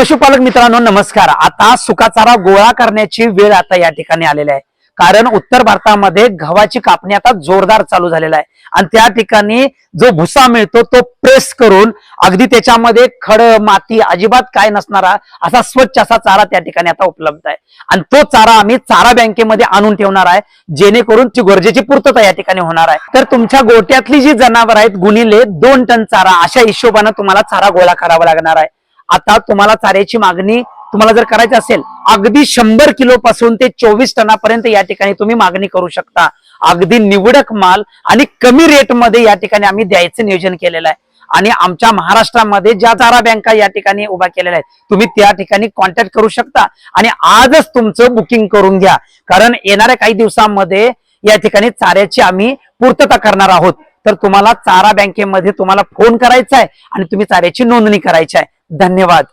पशुपालक मित्रांनो नमस्कार। आता सुका चारा गोळा करण्याची वेळ आता या ठिकाणी आलेली आहे, कारण उत्तर भारतामध्ये गव्हाची कापणी आता जोरदार चालू झालेला आहे आणि त्या ठिकाणी जो भुसा मिळतो तो प्रेस करून अगदी त्याच्यामध्ये खड माती अजिबात काय नसणारा असा स्वच्छ असा चारा त्या ठिकाणी आता उपलब्ध आहे आणि तो चारा आम्ही चारा बँकेमध्ये आणून ठेवणार आहे, जेणेकरून ती गरजेची पूर्तता या ठिकाणी होणार आहे। तर तुमच्या गोट्यातली जी जनावर आहेत गुणिले 2 टन चारा अशा हिशोबाने तुम्हाला चारा गोळा करावा लागणार आहे। आता तुम्हाला चाऱ्याची मागणी तुम्हाला जर करायची असेल अगदी 100 किलो पासून ते 24 टनापर्यंत या ठिकाणी तुम्ही मागणी करू शकता। अगदी निवडक माल आणि कमी रेट मध्ये या ठिकाणी आम्ही द्यायचं नियोजन केलेलं आहे आणि आमच्या महाराष्ट्रामध्ये ज्या चारा बँका या ठिकाणी उभा केलेल्या आहेत तुम्ही त्या ठिकाणी कॉन्टॅक्ट करू शकता आणि आजच तुमचं बुकिंग करून घ्या, कारण येणाऱ्या काही दिवसांमध्ये या ठिकाणी चाऱ्याची आम्ही पूर्तता करणार आहोत। तर तुम्हाला चारा बँकेमध्ये तुम्हाला फोन करायचा आहे आणि तुम्ही चाऱ्याची नोंदणी करायची आहे। धन्यवाद।